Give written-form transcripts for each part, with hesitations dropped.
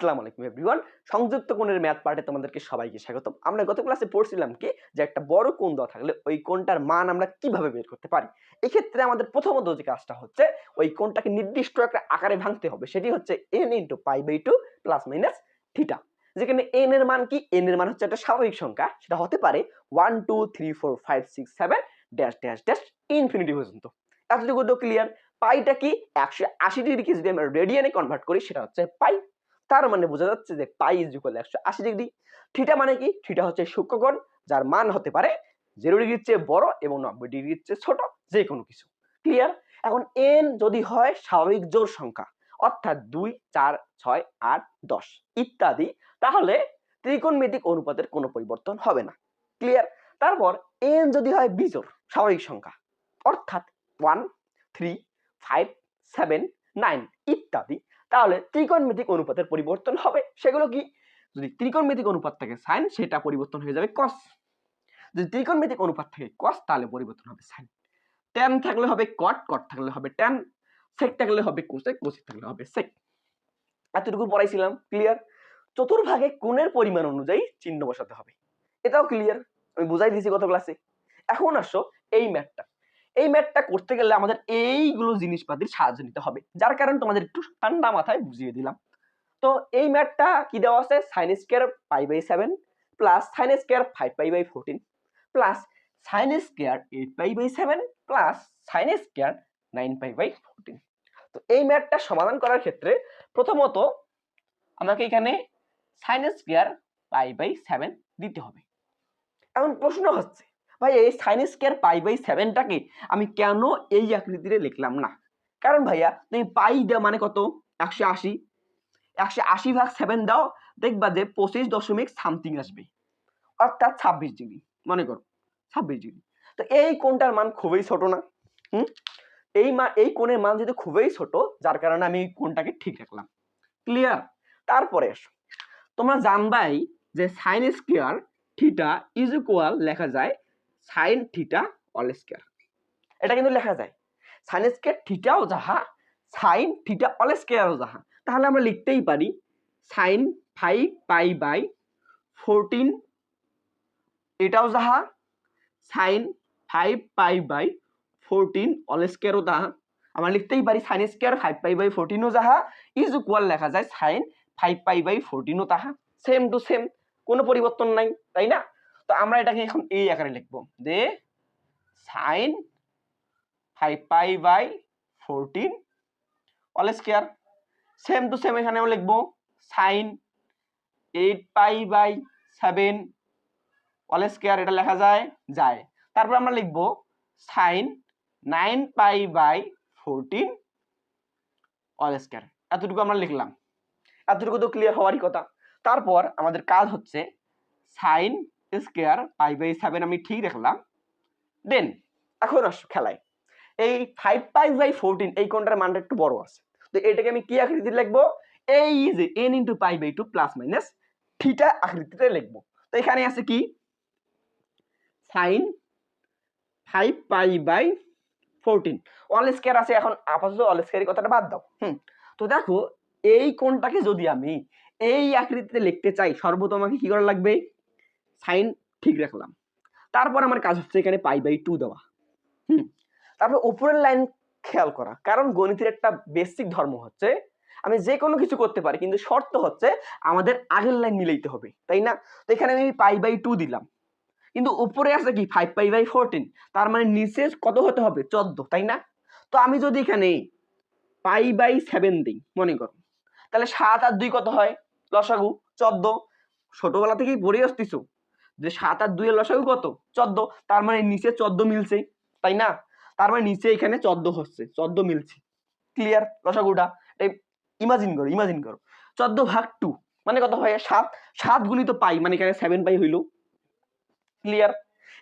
আসসালামু আলাইকুম এভরিওয়ান। সংযুক্ত কোণের ম্যাথ পার্টে তোমাদেরকে সবাইকে স্বাগতম। আমরা গত ক্লাসে পড়ছিলাম কি যে একটা বড় কোণ দেওয়া থাকলে ওই কোণটার মান আমরা কিভাবে বের করতে পারি। এক্ষেত্রে আমাদের প্রথমত যে কাজটা হচ্ছে ওই কোণটাকে নির্দিষ্ট একটা আকারে ভাঙতে হবে। সেটি হচ্ছে n * π/2 ± থিটা। যেখানে n এর মান কি? n এর মান হচ্ছে একটা স্বাভাবিক সংখ্যা। সেটা হতে পারে 1 2 3 4 5 6 7 ড্যাশ ড্যাশ ড্যাশ ইনফিনিটি পর্যন্ত। এতটুকু তো ক্লিয়ার। পাইটা কি 180 ডিগ্রিকে যদি আমরা রেডিয়ানে কনভার্ট করি সেটা হচ্ছে পাই। তার মানে বোঝা যাচ্ছে যে পাই ইজ ইকুয়াল 180 ডিগ্রি। থিটা মানে কি? থিটা হচ্ছে সূক্ষ্মকোণ যার মান হতে পারে 0 ডিগ্রির চেয়ে বড় এবং 90 ডিগ্রির চেয়ে ছোট যে কোনো কিছু। ক্লিয়ার? এখন n যদি হয় স্বাভাবিক জোড় সংখ্যা অর্থাৎ 2 4 6 8 10 ইত্যাদি, তাহলে ত্রিকোণমিতিক অনুপাতের কোনো পরিবর্তন হবে না। ক্লিয়ার? তারপর n যদি হয় বিজোড় স্বাভাবিক সংখ্যা অর্থাৎ 1 3 5 7 9 ইত্যাদি, তাহলে ত্রিকোণমিতিক অনুপাতের পরিবর্তন হবে। সেগুলো কি? যদি ত্রিকোণমিতিক অনুপাত থাকে সাইন, সেটা পরিবর্তন হয়ে যাবে কস। যদি ত্রিকোণমিতিক অনুপাত থাকে কস, তাহলে পরিবর্তন হবে সাইন। ট্যান থাকলে হবে কট, কট থাকলে হবে ট্যান, সেক থাকলে হবে কোসেক, কোসেক থাকলে হবে সেক। এতটুকু পড়াইছিলাম। ক্লিয়ার? চতুর্ভাগে কোণের পরিমাণ অনুযায়ী চিহ্ন বসাতে হবে। এটাও ক্লিয়ার, আমি বুঝাই দিয়েছি গত ক্লাসে। এখন আসো এই ম্যাথটা। এই ম্যাথটা করতে গেলে আমাদের এইগুলো জিনিসপাতির সাহায্য নিতে হবে, যার কারণে তোমাদের একটু ঠান্ডা মাথায় বুঝিয়ে দিলাম। তো এই ম্যাথটা কি দেওয়া আছে? sin square π/7 plus sin square 5π/14 plus sin square 8π/7 plus sin square 9π/14। তো এই ম্যাথটা সমাধান করার ক্ষেত্রে প্রথমত আমাকে এখানে sin স্কয়ার π/7 দিতে হবে। এখন প্রশ্ন হচ্ছে, ভাই এই sin স্কয়ার π/7 টাকে আমি কেন এই আকৃতিতে লিখলাম না? কারণ ভাইয়া তুমি পাই দেওয়া মানে কত? 180, 180 ভাগ 7 দাও, দেখবা যে 25 দশমিক সামথিং আসবে, অর্থাৎ 26 ডিগ্রি। মনে করো 26 ডিগ্রি। তো এই কোণটার মান খুবই ছোট না? এই কোণের মান যেহেতু খুবই ছোট, যার কারণে আমি এই কোণটাকে ঠিক রাখলাম। ক্লিয়ার? তারপরে আসো, তোমরা জানবাই যে sin square theta is equal লেখা যায় sin থিটা অল স্কয়ার। এটা কিন্তু লেখা যায় sin স্কয়ার থিটাও যাহা sin থিটা অল স্কয়ারও যাহা। তাহলে আমরা লিখতেই পারি sin 5π/14 এটাও যাহা, sin 5π/14 অল স্কয়ারও তাহা। আমরা লিখতেই পারি sin স্কয়ার 5π/14 ও যাহা ইজ ইকুয়াল লেখা যায় sin 5π/14 ও তাহা। সেম টু সেম, কোনো পরিবর্তন নাই, তাই না? তো আমরা এটাকে এখন এই আকারে লিখবো যে sin 5π/14 all square. Same to same এখানেও লিখবো sin 8π/7 অল স্কয়ার। এটা লেখা যায়। তারপর আমরা লিখবো sin 9π/14 অল স্কয়ার। এতটুকু আমরা লিখলাম। এতটুকু তো ক্লিয়ার হওয়ারই কথা। তারপর আমাদের কাজ হচ্ছে sin স্কয়ার π/7 আমি ঠিক রাখলাম। দেন এখন আসো খেলায়। এই 5π/14 এই কোণটার মানটা একটু বড় আছে, তো এটাকে আমি কি আকৃতিতে লিখবো? এই যে n * π/2 প্লাস মাইনাস থিটা আকৃতিতে লিখবো। তো এখানে আছে কি? sin 5π/14 অল স্কয়ার আছে। এখন আপাতত অল স্কয়ারের কথাটা বাদ দাও। তো দেখো এই কোণটাকে যদি আমি এই আকৃতিতে লিখতে চাই, সর্বপ্রথম আমাকে কি করা লাগবে? সাইন ঠিক রাখলাম। তারপর আমার কাজ হচ্ছে এখানে π/2 দেওয়া। তারপর উপরের লাইন খেয়াল করা, কারণ গণিতের একটা বেসিক ধর্ম হচ্ছে আমি যে কোনো কিছু করতে পারি, কিন্তু শর্ত হচ্ছে আমাদের আগের লাইন মিলাইতে হবে, তাই না? তো এখানে আমি π/2 দিলাম, কিন্তু উপরে আছে কি 5π/14, তার মানে নিচে কত হতে হবে? 14, তাই না? তো আমি যদি এখানে π/7 দিই, মনে করো, তাহলে 7 আর 2 কত হয়? লসাগু 14। ছোটবেলা থেকেই পড়ে আসতেছো যে 7 আর 2 এর লসাগু কত? 14। তার মানে নিচে 14 মিলছে, তাই না? তার মানে নিচে এখানে 14 হচ্ছে, 14 মিলছে। ক্লিয়ার? লসাগুটা ইমাজিন করো 14 ভাগ 2 মানে কত হয়? 7। 7 গুণিত পাই মানে এখানে 7π হইল। ক্লিয়ার?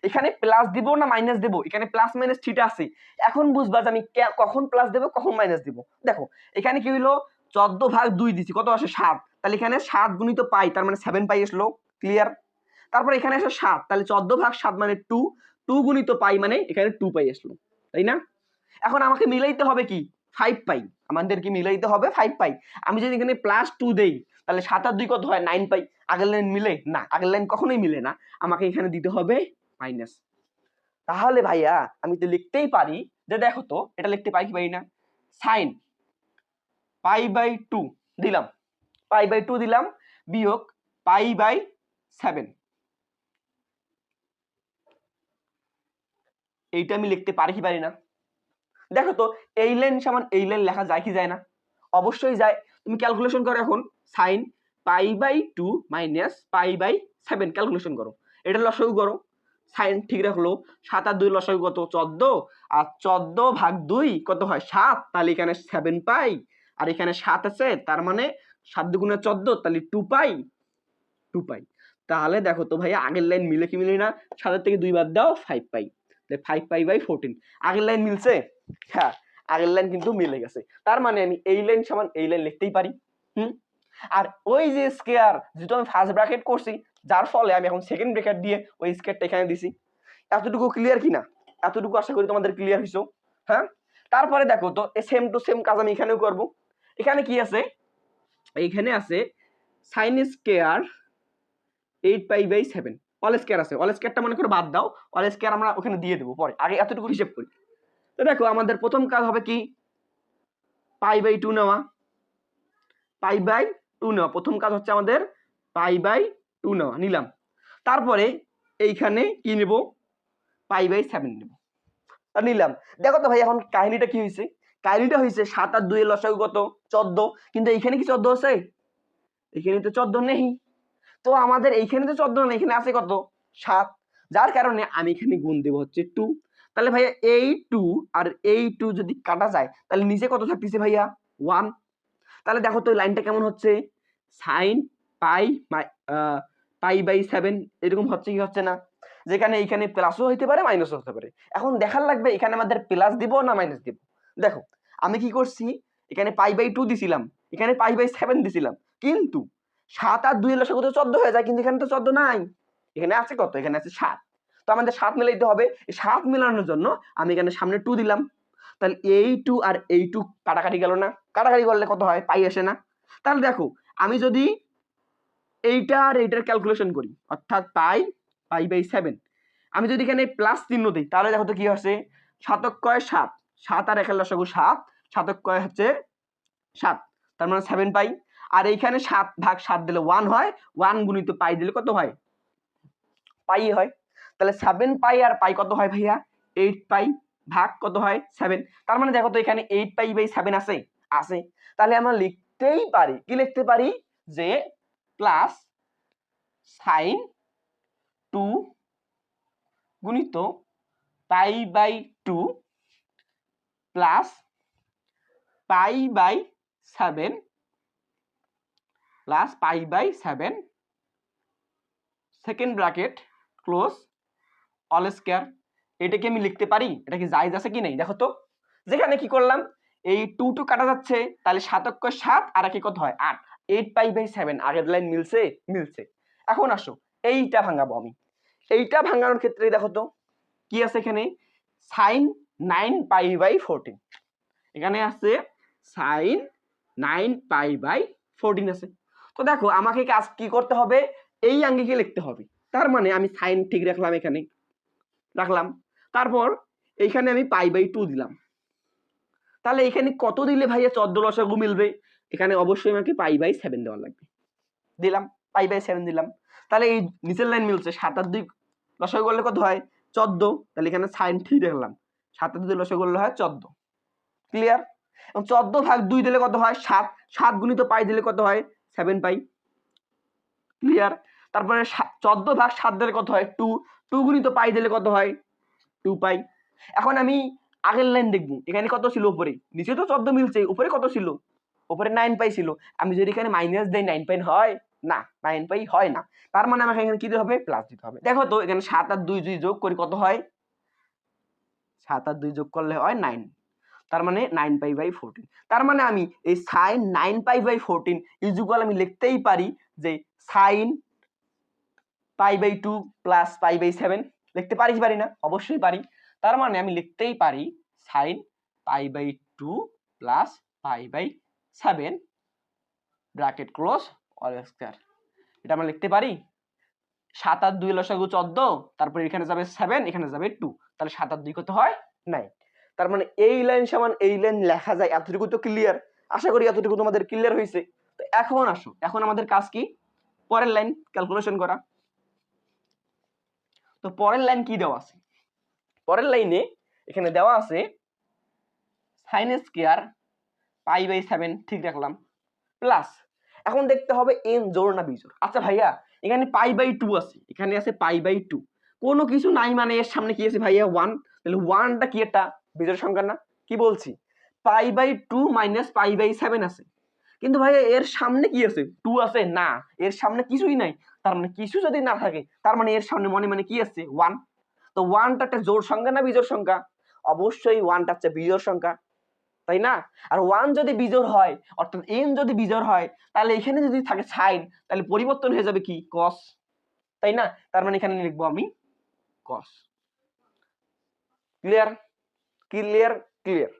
এখানে প্লাস দিব না মাইনাস দেব? এখানে প্লাস মাইনাস থিটা আছে। এখন বুঝবা যে আমি কখন প্লাস দেব কখন মাইনাস দেব। দেখো এখানে কি হইলো? 14 ভাগ 2 দিছি, কত আসে? 7। তাহলে এখানে 7 গুণিত পাই, তার মানে 7π আসলো। ক্লিয়ার? তারপর এখানে আসে 7, তাহলে 14 ভাগ 7 মানে 2, 2 গুণিত পাই মানে এখানে 2π আসলো, তাই না? এখন আমাকে মিলাইতে হবে কি? 5π। আমাদেরকে মিলাইতে হবে 5π। আমি যদি এখানে +2 দেই, তাহলে 7 আর 2 কত হয় 9 পাই। আগের লাইন মিলে না, আগের লাইন কখনোই মিলে না, আমাকে এখানে দিতে হবে মাইনাস। তাহলে ভাইয়া আমি তো লিখতেই পারি যে দেখো তো এটা লিখতে পারি কি পারি না, সাইন π/2 দিলাম, π/2 দিলাম বিয়োগ π/7, এইটা আমি লিখতে পারি কি পারি না? দেখো তো এই লাইন সমান এই লাইন লেখা যায় কি যায় না? অবশ্যই যায়। তুমি ক্যালকুলেশন করো এখন, সাইন π/2 মাইনাস π/7 ক্যালকুলেশন করো, এটা লসাগু করো। সাইন ঠিক রাখলো, 7 আর 2 লসাগু কত 14, আর 14 ভাগ 2 কত হয় 7, তাহলে এখানে 7 পাই, আর এখানে 7 আছে, তার মানে 7 দুগুণে 14, তাহলে 2 পাই, 2 পাই। তাহলে দেখো তো ভাইয়া আগের লাইন মিলে কি মিলে না? 7 থেকে 2 বাদ দাও 5 পাই, 5 π/14 আগের লাইন মিলছে? হ্যাঁ, আগের লাইন কিন্তু মিলে গেছে। তার মানে আমি এই লাইন সমান এই লাইন লিখতেই পারি। আর ওই যে স্কয়ার যেটা আমি ফার্স্ট ব্র্যাকেট করছি, যার ফলে আমি এখন সেকেন্ড ব্র্যাকেট দিয়ে ওই স্কয়ারটা এখানে দিছি। এতটুকু ক্লিয়ার কিনা? এতটুকু আশা করি তোমাদের ক্লিয়ার হইছো। হ্যাঁ, তারপরে দেখো তো সেম টু সেম কাজ আমি এখানেও করব। এখানে কি আছে? এইখানে আছে sin স্কয়ার 8π/7 অল স্কয়ার আছে, অল স্কয়ারটা মনে করে বাদ দাও, অল স্কয়ার আমরা ওখানে দিয়ে দেব পরে, আগে এতটুকু হিসাব করি। তো দেখো আমাদের প্রথম কাজ হবে কি, π/2 নেওয়া, π/2 নেওয়া, প্রথম কাজ হচ্ছে আমাদের π/2 নেওয়া, নিলাম। তারপরে এইখানে কি নেব, π/7 নেব, আর নিলাম। দেখো তো ভাই এখন কাহিনীটা কি হয়েছে? কাহিনীটা হয়েছে 7 আর 2 এর লসাগু কত 14, কিন্তু এইখানে কি 14 আছে? এখানে তো 14 নেই। তো আমাদের এইখানে তো 14 নেই, এখানে আছে কত 7, যার কারণে আমি এখানে গুণ দেব হচ্ছে 2। তাহলে ভাইয়া এই 2 আর এই 2 যদি কাটা যায় তাহলে নিচে কত থাকতেছে ভাইয়া 1। তাহলে দেখো তো লাইনটা কেমন হচ্ছে, সাইন π/7 এরকম হচ্ছে কি হচ্ছে না? যেখানে এইখানে প্লাসও হতে পারে মাইনাসও হতে পারে। এখন দেখার লাগবে এখানে আমাদের প্লাস দিব না মাইনাস দিব। দেখো আমি কি করছি, এখানে π/2 দিছিলাম, এখানে π/7 দিছিলাম, কিন্তু 7 আর 2 এর লসাগু তো 14 হয়ে যায়, কিন্তু এখানে তো 14 নাই, এখানে আছে কত, এখানে আছে 7। তো আমাদের 7 মিলাইতে হবে, এই 7 মেলানোর জন্য আমি এখানে সামনে 2 দিলাম। তাহলে এই 2 আর এই 2 কাটাকাটি গেল না, কাটাকাটি করলে কত হয় পাই আসে না। তাহলে দেখো আমি যদি এইটা আর এইটার ক্যালকুলেশন করি, অর্থাৎ π/7, আমি যদি এখানে প্লাস চিহ্ন দিই তাহলে দেখো তো কি হচ্ছে, 7 × 7, 7 আর 1 এর লসাগু 7, 7 × হচ্ছে 7, তার মানে 7 পাই। আর এইখানে 7 ভাগ 7 দিলে 1 হয়, 1 গুণিত পাই দিলে কত হয়, পাই হয়। তাহলে 7 পাই আর পাই কত হয় ভাইয়া 8 পাই, ভাগ কত হয় 7। তার মানে দেখো তো এখানে 8 π/7 আছে, আছে। তাহলে আমরা লিখতেই পারি, কি লিখতে পারি, যে প্লাস সাইন 2 গুণিত π/2 plus π/7 plus π/7 second bracket close all square. এটাকে আমি লিখতে পারি, এটা কি জায়েজ আছে কি নাই দেখো তো। যেখানে কি করলাম, এই 2 2 কাটা যাচ্ছে, তাহলে 7 × 7 আর একে কত হয় 8, 8 π/7 আগের লাইন মিলছে, মিলছে। এখন আসো এইটা ভাঙাবো আমি। এইটা ভাঙানোর ক্ষেত্রে দেখো তো কি আছে, এখানে sin 9 π/14, এখানে আছে sin 9 π/14 আছে। তো দেখো আমাকে কাজ কি করতে হবে, এই আঙ্গিকে লিখতে হবে। তার মানে আমি সাইন ঠিক রাখলাম, এখানে রাখলাম, তারপর এইখানে আমি π/2 দিলাম। তাহলে এখানে কত দিলে ভাইয়া 14 লসাগু মিলবে, এখানে অবশ্যই আমাকে π/7 দেওয়া লাগবে, দিলাম π/7 দিলাম। তাহলে এই নিচের লাইন মিলছে, 7 আর 2 লসাগু করলে কত হয় 14, তাহলে এখানে সাইন ঠিক রাখলাম, 7 আর 2 লসাগু করলে হয় 14, ক্লিয়ার। এবং 14 ভাগ 2 দিলে কত হয় 7, 7 গুণিত পাই দিলে কত হয় 7 পাই, ক্লিয়ার। তারপরে 14 ভাগ 7 দিলে কত হয় 2, 2 গুণিত পাই দিলে কত হয় 2 পাই। এখন আমি আগের লাইন দেখবো, এখানে কত ছিল উপরে, নিচে তো 14 মিলছে, উপরে কত ছিল, উপরে 9 পাই ছিল। আমি যদি এখানে মাইনাস দেই 9 পাই হয় না, 9 পাই হয় না। তার মানে আমাকে এখানে কি দিতে হবে, প্লাস দিতে হবে। দেখো তো এখানে 7 আর 2 যদি যোগ করি কত হয়, 7 আর 2 যোগ করলে হয় 9, তার মানে 9 π/14। তার মানে আমি এই sin 9 π/14 ইকুয়াল আমি লিখতেই পারি যে sin π/2 প্লাস π/7, লিখতে পারি কি পারি না, অবশ্যই পারি। তার মানে আমি লিখতেই পারি sin π/2 plus π/7 bracket close all square. এটা আমরা লিখতে পারি 7 আর 2 লসাগু 14, তারপর এখানে যাবে 7, এখানে যাবে 2, তাহলে 7 আর 2 কত হয় 9। তার মানে এই লাইন সমান এই লাইন লেখা যায়। এতটুকু তো ক্লিয়ার, আশা করি এতটুকু তোমাদের ক্লিয়ার হয়েছে। তো এখন আসো, এখন আমাদের কাজ কি, পরের লাইন ক্যালকুলেশন করা। তো পরের লাইন কি দেওয়া আছে, পরের লাইনে এখানে দেওয়া আছে sin স্কয়ার পাই বাই 7, ঠিক রাখলাম, প্লাস এখন দেখতে হবে n জোড় না বিজোড়। আচ্ছা ভাইয়া এখানে পাই বাই 2 আছে, এখানে আছে পাই বাই 2, কোনো কিছু নাই মানে এর সামনে কি আছে ভাইয়া 1, তাহলে 1টা কি একটা বিজোড় সংখ্যা না? কি বলছি, pi by 2 minus pi by 7 আছে, কিন্তু ভাইয়া এর সামনে কি আছে 2 আছে না, এর সামনে কিছুই নাই। তার মানে কিছু যদি না থাকে তার মানে এর সামনে মনে মানে কি আছে 1। তো 1টা একটা জোড় সংখ্যা না বিজোড় সংখ্যা? অবশ্যই 1টা হচ্ছে বিজোড় সংখ্যা, তাই না? আর 1 যদি বিজোড় হয় অর্থাৎ n যদি বিজোড় হয় তাহলে এখানে যদি থাকে সাইন তাহলে পরিবর্তন হয়ে যাবে কি cos, তাই না? তার মানে এখানে লিখবো আমি cos। Clear clear clear.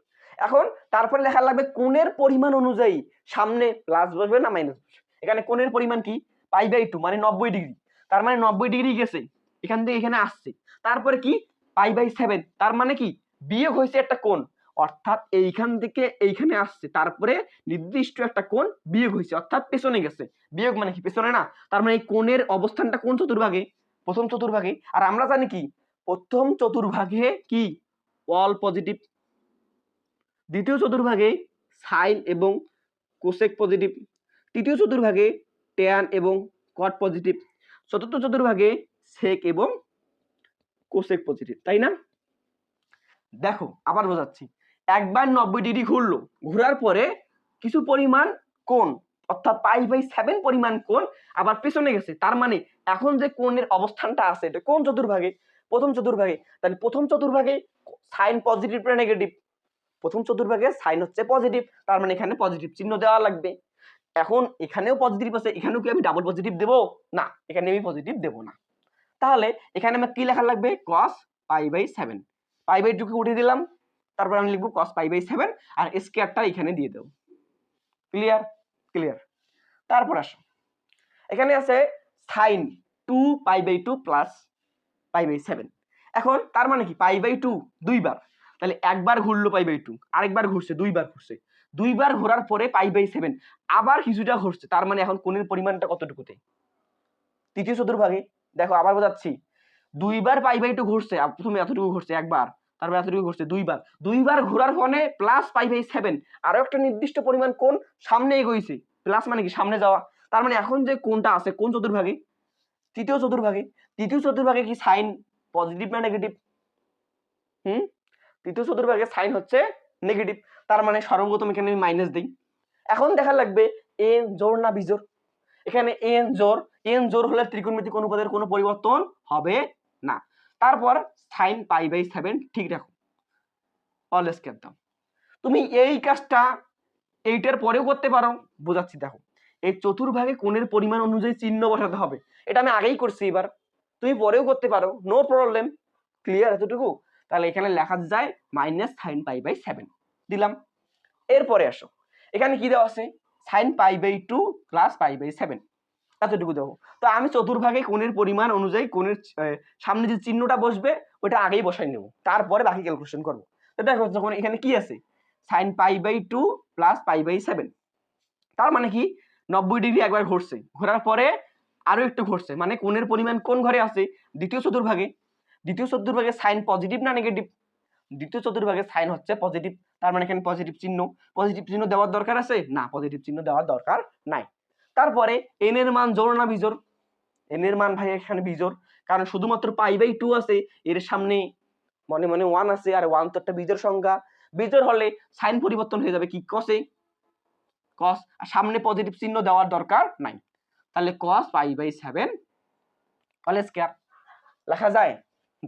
এখন তারপরে লেখা লাগবে কোণের পরিমাণ অনুযায়ী সামনে প্লাস বসবে না মাইনাস বসবে। এখানে কোণের পরিমাণ কি পাই বাই 2 মানে 90 ডিগ্রি, তার মানে 90 ডিগ্রি গেছে এখান থেকে এখানে আসছে, তারপরে কি পাই বাই 7 তার মানে কি বিয়োগ হয়েছে একটা কোণ, অর্থাৎ এইখান থেকে এইখানে আসছে, তারপরে নির্দিষ্ট একটা কোণ বিয়োগ হয়েছে অর্থাৎ পেছনে গেছে। বিয়োগ মানে কি পেছনে না, তার মানে এই কোণের অবস্থানটা কোন চতুর্ভাগে, প্রথম চতুর্ভাগে। আর আমরা জানি কি প্রথম চতুর্ভাগে কি অল পজিটিভ, দ্বিতীয় চতুর্ভাগে সাইন এবং কোসেক পজিটিভ, তৃতীয় চতুর্ভাগে ট্যান এবং কট পজিটিভ, চতুর্থ চতুর্ভাগে সেক এবং কোসেক পজিটিভ, তাই না? দেখো আবার বোঝাচ্ছি, একবার 90 ডিগ্রি ঘুরলো, ঘোরার পরে কিছু পরিমাণ কোণ অর্থাৎ পাই বাই 7 পরিমাণ কোণ আবার পেছনে গেছে, তার মানে এখন যে কোণের অবস্থানটা আছে এটা কোন চতুর্ভাগে, প্রথম চতুর্ভাগে। তাহলে প্রথম চতুর্ভাগে সাইন পজিটিভ না নেগেটিভ, প্রথম চতুর্ভাগে সাইন হচ্ছে পজিটিভ, তার মানে এখানে পজিটিভ চিহ্ন দেওয়া লাগবে। এখন এখানেও পজিটিভ আছে, এখানেও কি আমি ডাবল পজিটিভ দেব না, এখানে আমি পজিটিভ দেব না। তাহলে এখানে আমার কি লেখা লাগবে cos pi by 7, pi by 2 কে উঠিয়ে দিলাম, তারপর আমি লিখবো cos পাই বাই 7 আর স্কয়ারটা এখানে দিয়ে দেব। Clear clear. তারপর আসো এখানে আছে sin 2 pi by 2 plus pi by 7। এখন তার মানে কি পাই বাই 2 দুইবার, তাহলে একবার ঘুরলো পাই বাই 2, আরেকবার ঘুরছে, দুইবার ঘুরছে, দুইবার ঘোরার পরে পাই বাই 7 আবার কিছুটা ঘুরছে, তার মানে এখন কোণের পরিমাণটা কতটুকুতে, তৃতীয় চতুর্ভাগে। দেখো আবার বোঝাচ্ছি, দুইবার পাই বাই 2 ঘুরছে, প্রথমে এতটুকু ঘুরছে একবার, তারপর এতটুকু ঘুরছে দুইবার, দুইবার ঘোরার ফলে প্লাস পাই বাই 7 আরো একটা নির্দিষ্ট পরিমাণ কোণ সামনে এগোইছে, প্লাস মানে কি সামনে যাওয়া, তার মানে এখন যে কোণটা আছে কোন চতুর্ভাগে, তৃতীয় চতুর্ভাগে। তৃতীয় চতুর্ভাগে কি সাইন পজিটিভ না নেগেটিভ, তৃতীয় চতুর্ভাগে সাইন হচ্ছে নেগেটিভ, তার মানে সর্বপ্রথম এখানে আমি মাইনাস দিই। এখন দেখা লাগবে এন জোড় না বিজোড়, এখানে এন জোড়, এন জোড় হলে ত্রিকোণমিতিক অনুপাতের কোনো পরিবর্তন হবে না। তারপর সাইন পাই বাই 7 ঠিক রাখো, অল স্কয়ার দাও। তুমি এই কাজটা এইটার পরেও করতে পারো, বোঝাচ্ছি দেখো, এই চতুর্ভাগে কোণের পরিমাণ অনুযায়ী চিহ্ন বসাতে হবে, এটা আমি আগেই করছি, এবার তুমি পরেও করতে পারো, নো প্রবলেম। ক্লিয়ার এতটুকু? তাহলে এখানে লেখা যায় মাইনাস সাইন পাই বাই 7 দিলাম। এরপরে আসো এখানে কি দেওয়া আছে sine pi by 2 plus pi by 7, এতটুকু দেবো। তো আমি চতুর্ভাগে কোণের পরিমাণ অনুযায়ী কোণের সামনে যে চিহ্নটা বসবে ওটা আগেই বসাই নেব, তারপরে বাকি ক্যালকুলেশন করবো। তো দেখো যখন এখানে কি আছে sine pi by 2 plus pi by 7, তার মানে কি 90 ডিগ্রি একবার ঘুরছে, ঘোরার পরে আরো একটু ঘুরছে, মানে কোণের পরিমাণ কোন ঘরে আছে দ্বিতীয় চতুর্ভাগে। দ্বিতীয় চতুর্ভাগে সাইন পজিটিভ না নেগেটিভ, দ্বিতীয় চতুর্ভাগে সাইন হচ্ছে পজিটিভ, তার মানে এখানে পজিটিভ চিহ্ন দেওয়ার দরকার আছে না, পজিটিভ চিহ্ন দেওয়ার দরকার নাই। তারপরে এন এর মান জোড় না বিজোড়, এন এর মান ভাই এখানে বিজোড়, কারণ শুধুমাত্র পাই বাই 2 আছে, এর সামনে মনে মনে 1 আছে, আর 1 তো একটা বিজোড় সংখ্যা, বিজোড় হলে সাইন পরিবর্তন হয়ে যাবে কি কসে, cos, আর সামনে পজিটিভ চিহ্ন দেওয়ার দরকার নাই, তাহলে cos pi by 7 all square লেখা যায়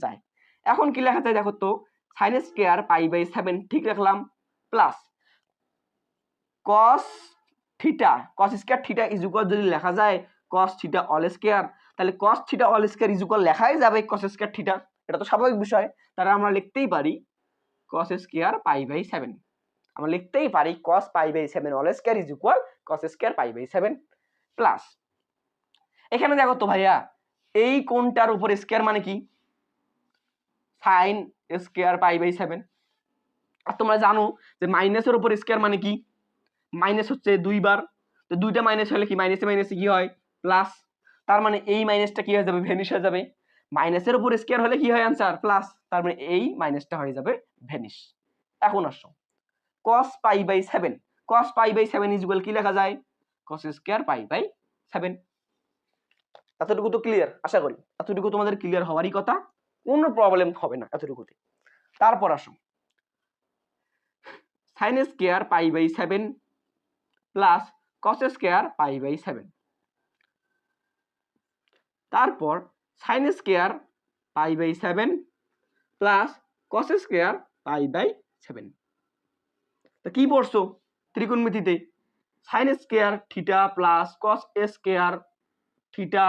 যায়। এখন কি লেখা যায় দেখো তো, sin স্কয়ার পাই বাই 7 ঠিক রাখলাম, plus cos theta, cos square theta is equal যদি লেখা যায় cos থিটা অল স্কয়ার, তাহলে cos theta all square is equal লেখাই যাবে cos স্কয়ার থিটা, এটা তো স্বাভাবিক বিষয়। তাহলে আমরা লিখতেই পারি cos স্কয়ার পাই বাই 7, আমরা লিখতেই পারি cos pi by 7 all square is equal cos square pi by 7। Plus এখানে দেখো তো ভাইয়া এই কোণটার উপর স্কয়ার মানে কি sin স্কয়ার পাই বাই 7। আর তোমরা জানো যে মাইনাসের উপর স্কয়ার মানে কি মাইনাস হচ্ছে দুইবার, তো দুইটা মাইনাস হলে কি মাইনাসে মাইনাসে কি হয় প্লাস, তার মানে এই মাইনাসটা কি হয়ে যাবে ভ্যানিশ হয়ে যাবে। মাইনাসের উপর স্কয়ার হলে কি হয় आंसर প্লাস, তার মানে এই মাইনাসটা হয়ে যাবে ভ্যানিশ। এখন আসো cos pi by 7, cos pi by 7 equal কি লেখা যায় cos স্কয়ার পাই বাই 7। এতটুকু তো ক্লিয়ার, আশা করি এতটুকু তোমাদের ক্লিয়ার হওয়ারই কথা, কোনো প্রবলেম হবে না এতটুকুতে। তারপর আসো sin square pi by 7 plus cos square pi by 7, তারপর sin square pi by 7 plus cos square pi by 7। তো কি পড়ছো ত্রিকোণমিতিতে sin square theta plus cos square theta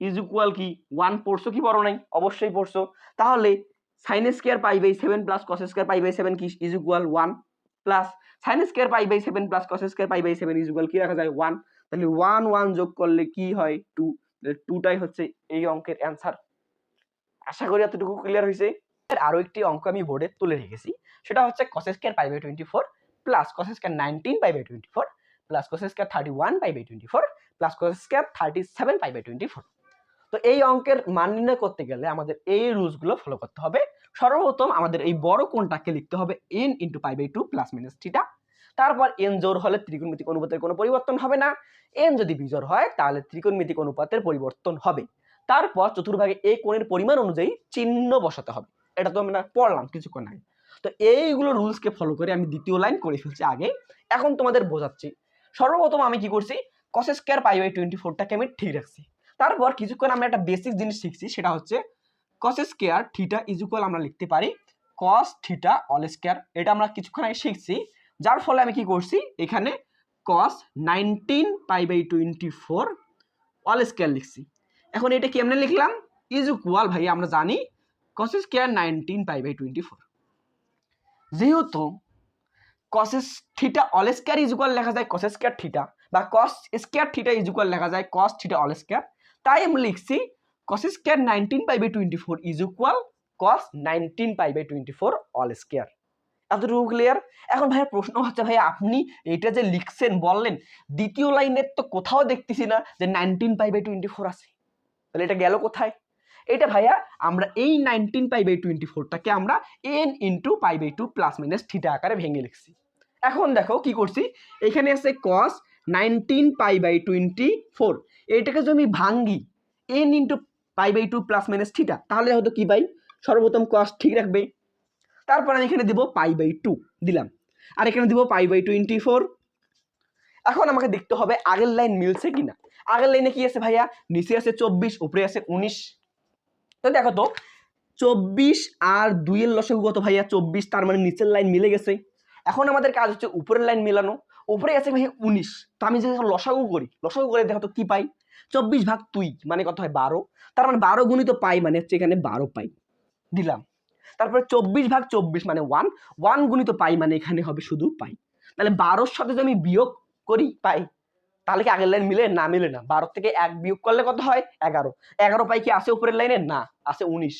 is equal কি 1 পড়ছো কি পড়ো নাই? অবশ্যই পড়ছো। তাহলে sin square pi by 7 plus cos square pi by 7 কি is equal 1 plus sin square pi by 7 plus cos square pi by 7 is equal কি রাখা যায় 1। তাহলে 1 1 যোগ করলে কি হয় 2, 2টাই হচ্ছে এই অঙ্কের অ্যানসার। আশা করি এতটুকু ক্লিয়ার হয়েছে। আরো একটি অঙ্ক আমি বোর্ডে তুলে রেখেছি, সেটা হচ্ছে cos square pi by 24 plus cos square 19 pi by 24 plus cos square 31 pi by 24 plus cos square 37 pi by 24। তো এই অঙ্কের মান নির্ণয় করতে গেলে আমাদের এই রুলস গুলো ফলো করতে হবে। সর্বপ্রথম আমাদের এই বড় কোণটাকে লিখতে হবে n into pi by 2 plus minus theta. তারপর n জোড় হলে ত্রিকোণমিতিক অনুপাতের কোনো পরিবর্তন হবে না, n যদি বিজোড় হয় তাহলে ত্রিকোণমিতিক অনুপাতের পরিবর্তন হবে। তারপর চতুর্ভাগে এই কোণের পরিমাণ অনুযায়ী চিহ্ন বসাতে হবে, এটা তো আমরা পড়লাম কিছুক্ষণ আগে। তো এইগুলো রুলসকে ফলো করে আমি দ্বিতীয় লাইন করে ফেলছি আগে, এখন তোমাদের বোঝাচ্ছি। সর্বপ্রথম আমি কি করছি cos স্কয়ার পাই বাই 24টাকে আমি ঠিক রাখছি। তারপর কিছুক্ষণ আমরা একটা বেসিক জিনিস শিখছি, সেটা হচ্ছে cos square theta is equal আমরা লিখতে পারি cos থিটা অল স্কয়ার। এটা আমরা কিছুক্ষণ আগে শিখছি, যার ফলে আমি কি করছি এখানে cos 19 pi by 24 all square লিখছি। এখন এটা কেমনে লিখলাম ইজ ইকুয়াল ভাই আমরা জানি cos স্কয়ার 19 পাই বাই 24, যেহেতু cos theta all square is equal লেখা যায় cos স্কয়ার থিটা, বা cos square theta is equal লেখা যায় cos থিটা অল স্কয়ার, তাই আমি লিখছি cos square 19 pi by 24 is equal cos 19 pi by 24 all square. এতটুকু ক্লিয়ার? এখন ভাইয়া প্রশ্ন হচ্ছে ভাইয়া আপনি এটা যে লিখছেন বললেন দ্বিতীয় লাইনের তো কোথাও দেখতেছি না যে 19 পাই বাই 24 আছে, তাহলে এটা গেল কোথায়? এটা ভাইয়া আমরা এই 19 পাই বাই 24টাকে আমরা n into pi by 2 plus minus theta আকারে ভেঙে লিখছি। এখন দেখো কি করছি, এখানে আছে cos 19 পাই বাই 24, এটাকে যদি আমি ভাঙি n into pi by 2 plus minus theta, তাহলে হয়তো কি পাই সর্বপ্রথম cos ঠিক রাখবে, তারপর আমি এখানে দিব পাই বাই 2 দিলাম, আর এখানে দিব পাই বাই 24। এখন আমাকে দেখতে হবে আগের লাইন মিলছে কিনা। আগের লাইনে কি আছে ভাইয়া নিচে আছে 24 উপরে আছে 19, তো দেখো তো 24 আর 2 এর লসাগু কত ভাইয়া 24, তার মানে নিচের লাইন মিলে গেছে। এখন আমাদের কাজ হচ্ছে উপরের লাইন মেলানো, উপরে আছে ভাইয়া 19, তো আমি যদি লসাগু করে দেখো তো কি পাই 24 ভাগ 2 মানে কত হয় 12, তার মানে 12 গুণিত পাই মানে হচ্ছে এখানে 12 পাই দিলাম। তারপরে 24 ভাগ 24 মানে 1 গুণিত পাই মানে এখানে হবে শুধু পাই। তাহলে 12 সাথে যদি আমি বিয়োগ করি পাই, তাহলে কি আগের লাইন মিলে না? মিলে না। 12 থেকে 1 বিয়োগ করলে কত হয় 11, 11 পাই কি আছে উপরের লাইনে? না, আছে 19।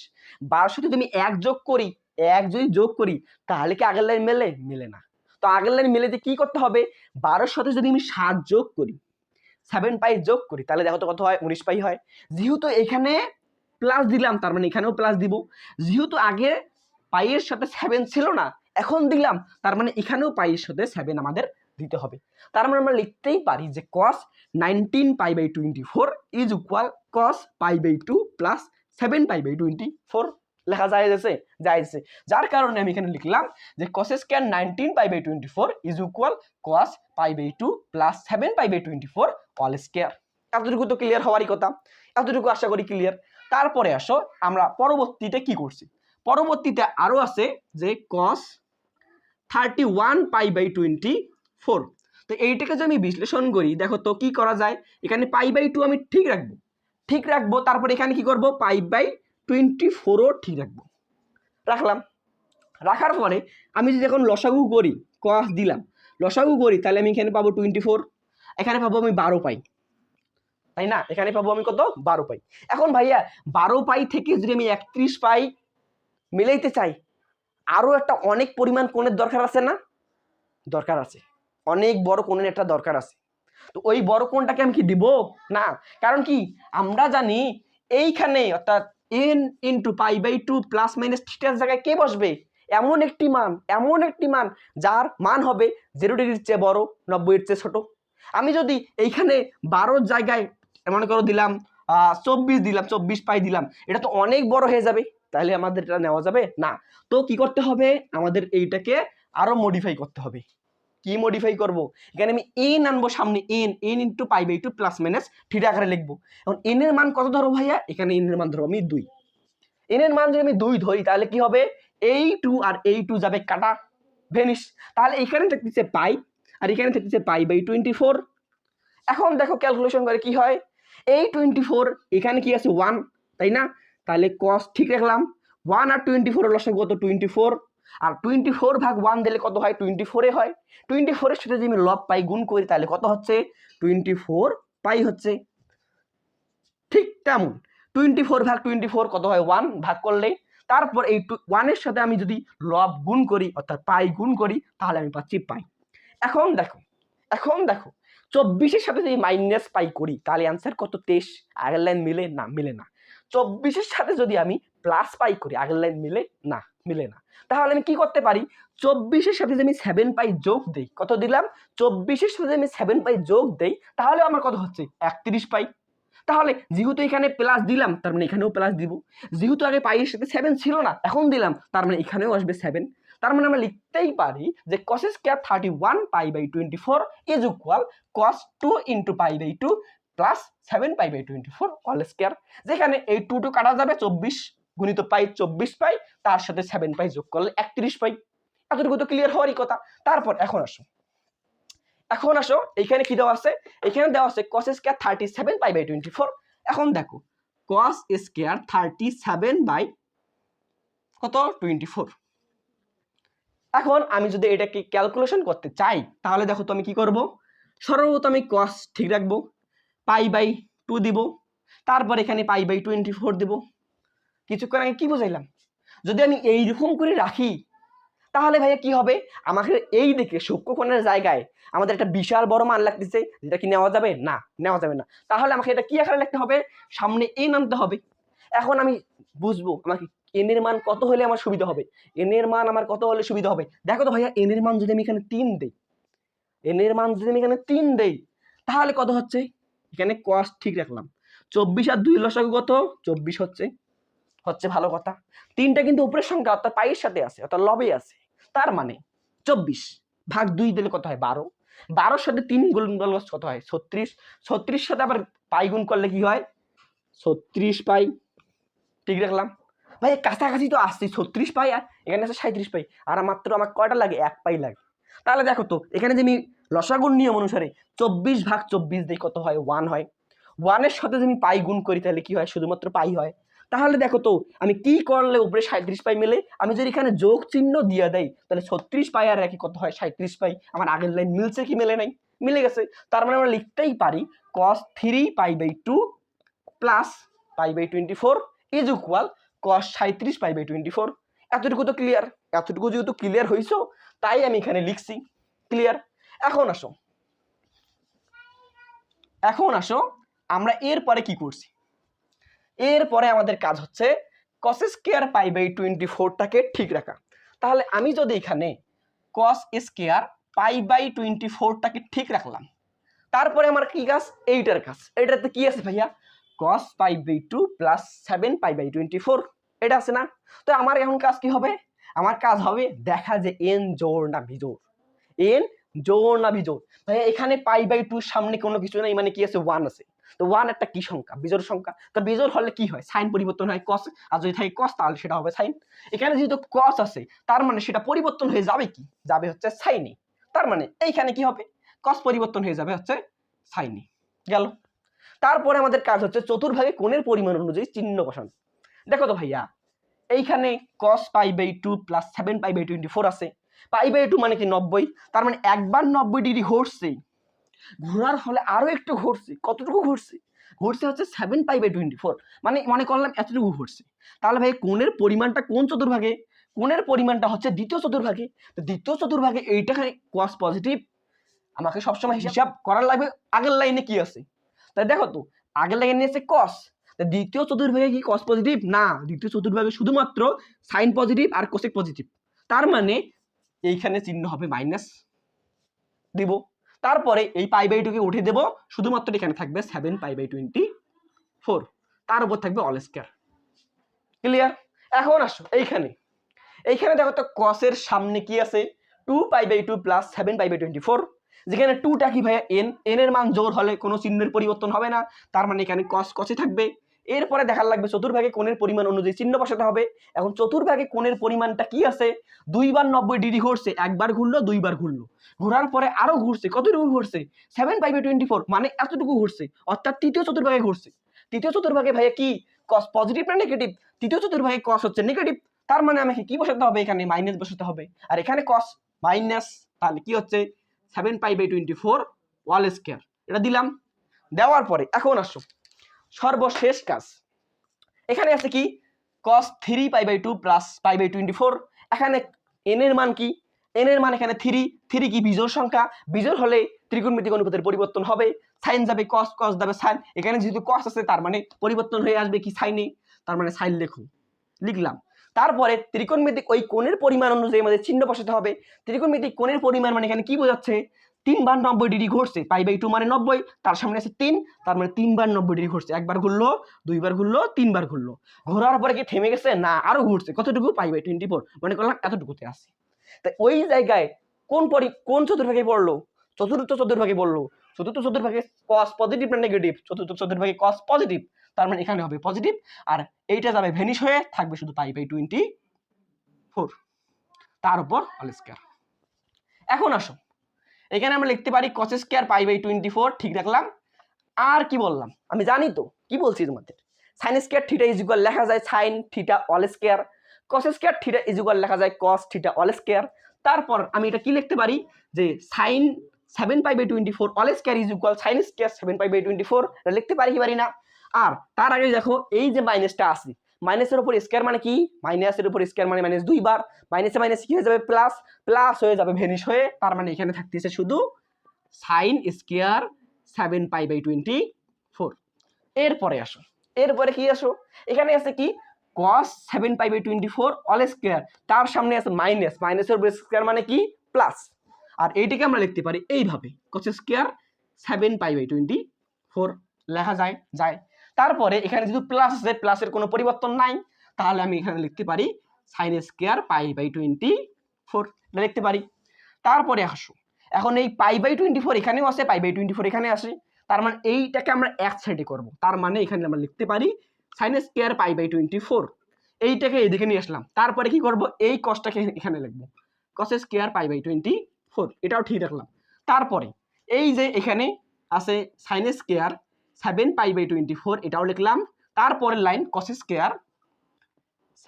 12 সাথে যদি 1 যোগ করি, 1 যদি যোগ করি তাহলে কি আগের লাইন মেলে? মিলে না। তো আগের লাইন মিলে কি করতে হবে 12 সাথে যদি আমি 7 যোগ করি 7 পাই যোগ করি তাহলে দেখো তো কত হয় 19 পাই হয়। যেহেতু এখানে প্লাস দিলাম তার মানে এখানেও প্লাস দিব, যেহেতু আগে পাইয়ের সাথে 7 ছিল না এখন দিলাম তার মানে এখানেও পাইয়ের সাথে 7 আমাদের দিতে হবে। তার মানে আমরা লিখতেই পারি যে cos 19 pi by 24 is equal cos pi by 2 plus 7 pi by 24 লেখা যাইছে। যার কারণে আমি এখানে লিখলাম যে cos square 19 pi by 24 is equal cos pi by 2 plus 7 pi by 24 all square. এতটুকু তো ক্লিয়ার হওয়ারই কথা, এতটুকু আশা করি ক্লিয়ার। তারপরে আসো আমরা পরবর্তীতে কি করছি, পরবর্তীতে আরো আছে যে cos 31 পাই বাই 24, তো এইটাকে যদি আমি বিশ্লেষণ করি দেখো তো কি করা যায়, এখানে পাই বাই 2 আমি ঠিক রাখবো, তারপর এখানে কি করব পাই বাই 24ও ঠিক রাখলাম। রাখার পরে আমি যদি এখন লসাগু করি cos দিলাম, লসাগু করি তাহলে আমি এখানে পাবো 24, এখানে পাবো আমি 12 পাই, তাই না? এখানে পাবো আমি কত 12 পাই। এখন ভাইয়া 12 পাই থেকে যদি আমি 31 পাই মিলাইতে চাই, আরো একটা অনেক পরিমাণ কোণের দরকার আছে না? দরকার আছে, অনেক বড় কোণের একটা দরকার আছে। তো ওই বড় কোণটাকে আমি কি দিব না, কারণ কি আমরা জানি এইখানে অর্থাৎ n into pi by 2 plus minus থিটার জায়গায় কে বসবে? এমন একটি মান যার মান হবে 0 ডিগ্রির চেয়ে বড়, 90 এর চেয়ে ছোট। আমি যদি এইখানে 12 জায়গায় মনে করো দিলাম 24 দিলাম, 24 পাই দিলাম, এটা তো অনেক বড় হয়ে যাবে, তাহলে আমাদের এটা নেওয়া যাবে না। তো কি করতে হবে, আমাদের এইটাকে আরো মডিফাই করতে হবে। কি মডিফাই করব? এখানে আমি n আনবো সামনে, n into pi by 2 plus minus theta আকারে লিখবো। এখন n এর মান কত ধরো ভাইয়া? এখানে n এর মান ধরো আমি 2। n এর মান যদি আমি 2 ধরি তাহলে কি হবে, এই 2 আর এই 2 যাবে কাটা, ভেনিশ। তাহলে এখানে থাকতেছে পাই আর এখানে থাকতেছে পাই বাই 24। এখন দেখো ক্যালকুলেশন করে কি হয়, এই 24 এখানে কি আছে 1, তাই না? তাহলে cos ঠিক রাখলাম, 1 আর 24 এর লসাগু কত 24, আর 24 ভাগ 1 দিলে কত হয় 24 এ হয়। 24 এর সাথে যদি আমি লব পাই গুণ করি তাহলে কত হচ্ছে 24 পাই হচ্ছে। ঠিক তেমন 24 ভাগ 24 কত হয় 1 ভাগ করলে, তারপর এই 1 এর সাথে আমি যদি লব গুণ করি অর্থাৎ পাই গুণ করি তাহলে আমি পাচ্ছি পাই। এখন দেখো 24 এর সাথে যদি মাইনাস পাই করি তাহলে অ্যান্সার কত 23। আগের লাইন মিলে না, মিলে না। 24 এর সাথে যদি আমি প্লাস পাই করি আগের লাইন মিলে না, মিলে না। তাহলে আমি কি করতে পারি, 24 এর সাথে যদি আমি 7 পাই যোগ দেই, কত দিলাম 24 এর সাথে আমি 7 পাই যোগ দেই তাহলে আমার কত হচ্ছে 31 পাই। তাহলে যেহেতু এখানে প্লাস দিলাম তার মানে এখানেও প্লাস দিব, যেহেতু আগে পাই এর সাথে 7 ছিল না এখন দিলাম তার মানে এখানেও আসবে 7। তার মানে আমরা লিখতেই পারি যে cos square 31 pi by 24 is equal cos 2 into pi by 2 plus 7 pi by 24 all square. যেখানে এই 2 2 কাটা যাবে, 24 গুণিত পাই 24 পাই, তার সাথে 7 পাই যোগ করলে 31 পাই। এতটুকু তো ক্লিয়ার হওয়ারই কথা। তারপর এখন আসো এখানে কি দেওয়া আছে, এখানে দেওয়া আছে cos স্কয়ার 37 পাই বাই 24। এখন দেখো cos স্কয়ার 37 বাই কত 24। এখন আমি যদি এটাকে ক্যালকুলেশন করতে চাই তাহলে দেখো তো আমি কি করব, সর্বপ্রথম আমি cos ঠিক রাখবো, পাই বাই 2 দিব, তারপর এখানে পাই বাই 24 দিব। কিছুক্ষণ আগে কি বুঝাইলাম, যদি আমি এইরকম করে রাখি তাহলে ভাইয়া কি হবে, আমাকে এই দিকে সূক্ষ্মকোণের জায়গায় আমাদের একটা বিশাল বড় মান লাগতেছে, যেটা কি নেওয়া যাবে না, নেওয়া যাবে না। তাহলে আমাকে এটা কি আকারে লিখতে হবে, সামনে n আনতে হবে। এখন আমি বুঝবো আমাকে n এর মান কত হলে আমার সুবিধা হবে, n এর মান আমার কত হলে সুবিধা হবে। দেখো তো ভাইয়া n এর মান যদি আমি এখানে 3 দেই, n এর মান যদি আমি এখানে 3 দেই তাহলে কত হচ্ছে, এখানে cos ঠিক রাখলাম, 24 আর 2 লসাগু কত 24 হচ্ছে ভালো কথা। 3টা কিন্তু উপরের সংখ্যা অর্থাৎ পাইয়ের সাথে আছে অর্থাৎ লবে আছে, তার মানে 24 ভাগ 2 দিলে কত হয় 12, 12 সাথে 3 গুণ করলে কত হয় 36, 36 সাথে আবার পাই গুণ করলে কি হয় 36 পাই। ঠিক রাখলাম ভাই, কাছাকাছি তো আসছি, 36 পাই আর এখানে আছে 37 পাই, আর মাত্র আমার কয়টা লাগে 1 পাই লাগে। তাহলে দেখো তো এখানে যে আমি লসাগুর নিয়ম অনুসারে 24 ভাগ 24 দিই কত হয় 1 হয়, 1 এর সাথে যদি আমি পাই গুণ করি তাহলে কি হয় শুধুমাত্র পাই হয়। তাহলে দেখো তো আমি কি করলে উপরে 37 পাই মিলে, আমি যদি এখানে যোগ চিহ্ন দিয়ে দেই তাহলে 36 পাই আর একই কত হয় 37 পাই। আমার আগের লাইন মিলছে কি মেলে নাই, মিলে গেছে। তার মানে আমরা লিখতেই পারি cos 3 pi by 2 plus pi by 24 is equal cos 37 pi by 24। এতটুকু তো ক্লিয়ার, এতটুকু যেহেতু ক্লিয়ার হইছো তাই আমি এখানে লিখছি ক্লিয়ার। এখন আসো আমরা এরপরে কি করছি, এরপরে আমাদের কাজ হচ্ছে cos স্কয়ার পাই বাই 24টাকে ঠিক রাখা। তাহলে আমি যদি এখানে cos স্কয়ার পাই বাই 24টাকে ঠিক রাখলাম, তারপরে আমার কি কাজ, এইটার কাজ, এটাতে কি আছে ভাইয়া cos pi by 2 plus 7 pi by 24 এটা আছে না। তো আমার এখন কাজ কি হবে, আমার কাজ হবে দেখা যে n জোড় না বিজোড়, n জোড় না বিজোড়। ভাইয়া এখানে পাই বাই 2 সামনে কোনো কিছু নাই, মানে কি আছে 1 আছে, তো 1 একটা কি সংখ্যা বিজোড় সংখ্যা, তো বিজোড় হলে কি হয় সাইন পরিবর্তন হয় cos, আর যদি থাকে cos তাহলে সেটা হবে সাইন। এখানে যেহেতু cos আছে তার মানে সেটা পরিবর্তন হয়ে যাবে কি, যাবে হচ্ছে সাইনে। তার মানে এইখানে কি হবে cos পরিবর্তন হয়ে যাবে হচ্ছে সাইনে গেল। তারপরে আমাদের কাজ হচ্ছে চতুর্ভাগে কোণের পরিমাণ অনুযায়ী চিহ্ন বসানো। দেখো তো ভাইয়া এইখানে cos pi by 2 plus 7 pi by 24 আছে, পাই বাই 2 মানে কি 90, তার মানে একবার 90 ডিগ্রি ঘুরছে, ঘোরার ফলে আরো একটু ঘুরছে, কতটুকু ঘুরছে ঘুরছে হচ্ছে 7π/24, মানে মনে করলাম এতটুকু ঘুরছে। তাহলে ভাই কোণের পরিমাণটা কোন চতুর্ভাগে? কোণের পরিমাণটা হচ্ছে দ্বিতীয় চতুর্ভাগে। তো দ্বিতীয় চতুর্ভাগে এইটাকে cos পজিটিভ, আমাকে সবসময় হিসাব করার লাগবে আগের লাইনে কি আছে। তাই দেখো তো আগের লাইনে আছে cos, দ্বিতীয় চতুর্ভাগে কি cos পজিটিভ না, দ্বিতীয় চতুর্ভাগে শুধুমাত্র sin পজিটিভ আর cosec পজিটিভ। তার মানে এইখানে চিহ্ন হবে মাইনাস দিব, তারপরে এই π/2 কে উঠে দেব, শুধুমাত্র এখানে থাকবে 7π/24, তার উপর থাকবে অল স্কয়ার। ক্লিয়ার? এখন আসো এইখানে দেখো তো cos এর সামনে কি আছে, 2π/2 প্লাস 7π/24, যেখানে 2টা কি ভাইয়া n, এর মান জোড় হলে কোনো চিহ্নের পরিবর্তন হবে না, তার মানে এখানে cos cosই থাকবে। এরপরে দেখার লাগবে চতুর্ভাগে কোণের পরিমাণ অনুযায়ী চিহ্ন বসাতে হবে। এখন চতুর্ভাগে কোণের পরিমাণটা কি আছে, 2 বার 90 ডিগ্রি ঘুরছে, একবার ঘুরলো, দুইবার ঘুরলো, ঘোরার পরে আরো ঘুরছে, কতটুকু ঘুরছে 7π/24, মানে এতটুকু ঘুরছে, অর্থাৎ তৃতীয় চতুর্ভাগে ঘুরছে। তৃতীয় চতুর্ভাগে ভাইয়া কি cos পজিটিভ না নেগেটিভ? তৃতীয় চতুর্ভাগে cos হচ্ছে নেগেটিভ, তার মানে আমাকে কি বসাতে হবে, এখানে মাইনাস বসাতে হবে। আর এখানে cos মাইনাস, তাহলে কি হচ্ছে 7π/24 অল স্কয়ার, এটা দিলাম। দেওয়ার পরে এখন আসো সর্বশেষ কাজ, এখানে আছে কি cos 3π/2 প্লাস π/24, এখানে n এর মান কি, n এর মান এখানে 3 কি বিজোড় সংখ্যা, বিজোড় হলে ত্রিকোণমিতিক অনুপাতের পরিবর্তন হবে, sin যাবে cos, cos যাবে sin, এখানে যেহেতু cos আছে তার মানে পরিবর্তন হয়ে আসবে কি sin এ, তার মানে sin লিখলাম। তারপরে ত্রিকোণমিতিক ওই কোণের পরিমাণ অনুযায়ী আমাদের চিহ্ন বসাতে হবে। ত্রিকোণমিতিক কোণের পরিমাণ মানে এখানে কি বোঝাচ্ছে, 3 বার 90 ডিগ্রি ঘুরছে, π/2 মানে 90, তার সামনে আছে 3, তার মানে 3 বার 90 ডিগ্রি ঘুরছে, একবার ঘুরলো, দুইবার ঘুরলো, তিনবার ঘুরলো, ঘোরার পরে কি থেমে গেছে না, আরো ঘুরছে, কতটুকু π/24, মনে করলাম এতটুকুতে আছে। তাই ওই জায়গায় কোন চতুর্ভাগে পড়লো, চতুর্থ চতুর্ভাগে পড়লো। চতুর্থ চতুর্ভাগে cos পজিটিভ না নেগেটিভ, চতুর্থ চতুর্ভাগে cos পজিটিভ, তার মানে এখানে হবে পজিটিভ, আর এইটা যাবে ভ্যানিশ হয়ে থাকবে শুধু π/24, তার উপর অল স্কয়ার। এখন আসো এখানে আমরা লিখতে পারি cos স্কয়ার π/24, ঠিক রাখলাম। আর কি বললাম আমি জানি তো, কি বলছি তোমাদের, sin square theta is equal লেখা যায় sin theta all square, cos square theta is equal লেখা যায় cos থিটা অল স্কয়ার। তারপর আমি এটা কি লিখতে পারি যে sin 7π/24 all square is equal sin square 7π/24, এটা লিখতে পারি কি পারি না। আর তার আগে দেখো এই যে মাইনাসটা আছে, মাইনাসের উপর স্কয়ার মানে কি, মাইনাসের উপর স্কয়ার মানে মাইনাস 2 বার, মাইনাসে মাইনাস কি হয়ে যাবে প্লাস, প্লাস হয়ে যাবে ভ্যানিশ হয়ে, তার মানে এখানে থাকতেছে শুধু sin স্কয়ার 7π/24। এরপরে আসো, এরপরে কি আসো, এখানে আছে কি cos 7π/24 অল স্কয়ার, তার সামনে আছে মাইনাস, মাইনাসের উপর স্কয়ার মানে কি প্লাস, আর এইটাকে আমরা লিখতে পারি এইভাবে cos স্কয়ার 7π/24 লেখা যায়। তারপরে এখানে যেহেতু প্লাস আছে, প্লাসের কোনো পরিবর্তন নাই, তাহলে আমি এখানে লিখতে পারি sin স্কয়ার π/24, এটা লিখতে পারি। তারপরে আসো এখন এই π/24 এখানেও আছে, π/24 এখানে আসে, তার মানে এইটাকে আমরা এক সাইডে করব, তার মানে এখানে আমরা লিখতে পারি sin স্কয়ার π/24, এইটাকে এইদিকে নিয়ে আসলাম। তারপরে কি করব, এই cosটাকে এখানে লিখব cos স্কয়ার π/24, এটাও ঠিক রাখলাম। তারপরে এই যে এখানে আছে sin স্কয়ার 7π/24, এটাও লিখলাম। তারপরের লাইন cos স্কয়ার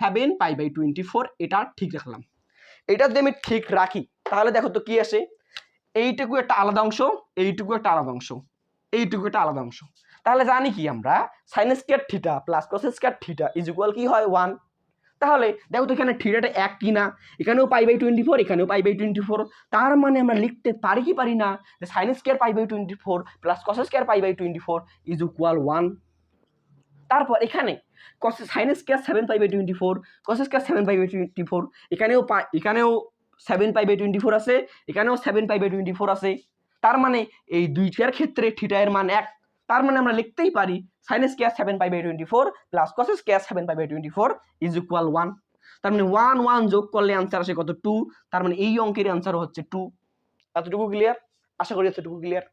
7π/24, এটা ঠিক রাখলাম। এটা যদি আমি ঠিক রাখি তাহলে দেখো তো কি আসে, এইটুকু একটা আলাদা অংশ, এইটুকু একটা আলাদা অংশ, এইটুকু একটা আলাদা অংশ, তাহলে জানি কি আমরা sin square theta plus cos square theta is equal কি হয় 1। তাহলে দেখো তো এখানে থিটাটা এক কি না, এখানেও π/24, এখানেও π/24, তার মানে আমরা লিখতে পারি কি পারি না যে sin square π/24 plus cos square π/24 is equal 1। তারপর এখানে sin স্কয়ার 7π/24 cos স্কয়ার 7π/24, এখানেও 7π/24 আছে, এখানেও 7π/24 আছে, তার মানে এই দুইটার ক্ষেত্রে থিটা এর মান 1, তার মানে আমরা লিখতেই পারি sin square 7π/24 plus cos square 7π/24 is equal 1। তার মানে 1 1 যোগ করলে आंसर আসে কত 2, তার মানে এই অঙ্কের आंसर হচ্ছে 2। এতটুকু ক্লিয়ার? আশা করি এতটুকু ক্লিয়ার।